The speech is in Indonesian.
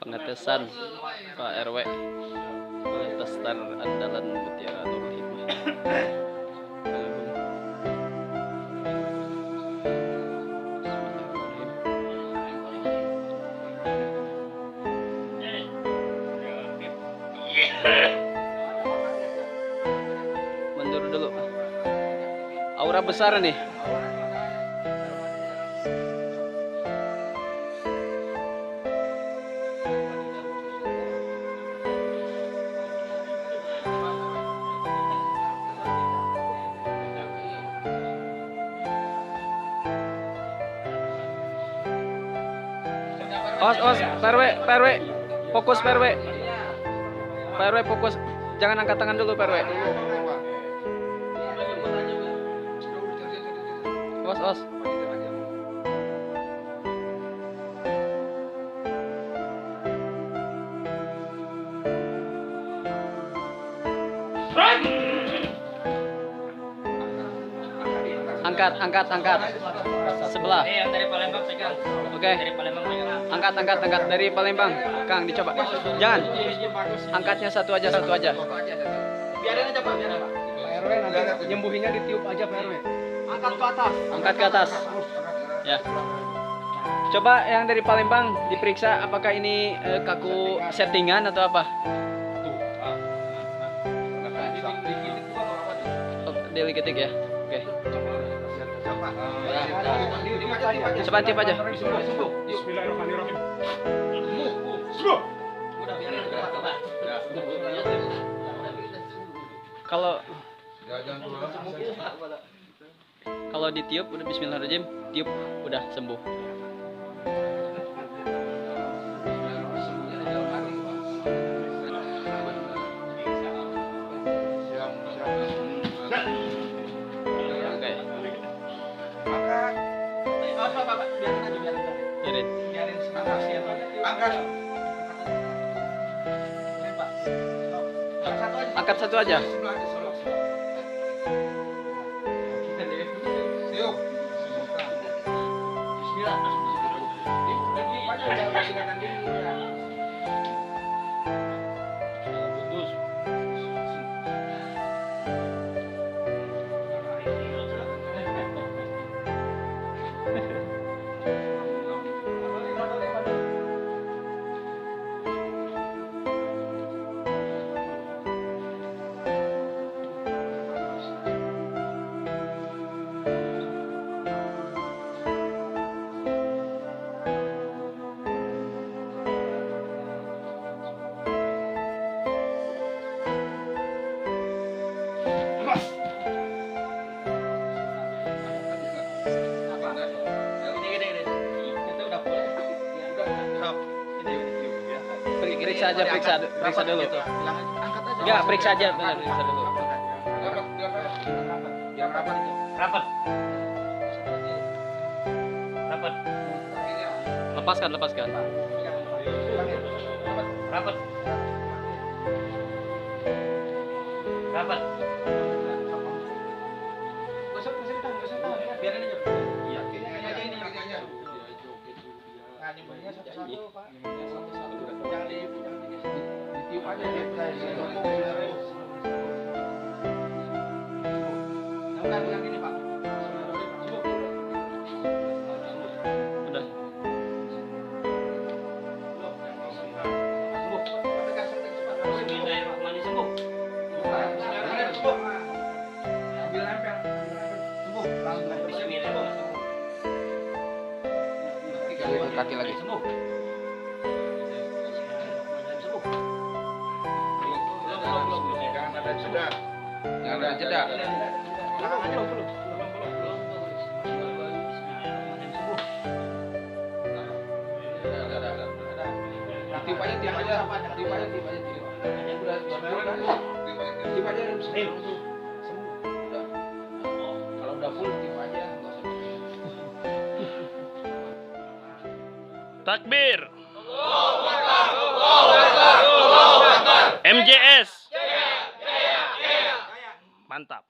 Pengetesan Pak RW, pengetesan andalan Mutiara Nur Hikmah. Mundur dulu. Aura besar nih. PRW, fokus PRW, fokus, jangan angkat tangan dulu PRW. Os. Angkat. Sebelah. Yang dari Palembang pegang. Oke. Dari Palembang pegang. Angkat dari Palembang. Kang, dicoba. Jangan. Angkatnya satu aja. Biarin aja Pak, biarin Pak. Pak RW nanti nyembuhinnya ditiup aja Pak RW. Angkat ke atas. Ya. Coba yang dari Palembang diperiksa apakah ini kaku settingan atau apa? Oh, dilikitik ya. Oke. Coba tiup aja. Bismillahirrahmanirrahim. Kalau ditiup udah bismillahirrahmanirrahim, tiup udah sembuh. Biarin. Angkat satu aja. Periksa dulu. Enggak, periksa aja, benar, periksa dulu. Rapat. Lepaskan. Rapat. Biarin aja. Iya. Satu-satu, Pak. Ditiup aja yang ini Pak. Udah. Bismillahirrahmanirrahim, sembuh. Ambil nempel. Sembuh. Bismillahirrahmanirrahim. Kaki lagi. Sembuh. Jangan ada jeda. Tiup aja. Kalau udah full tiup aja. Takbir. MJS. Mantap.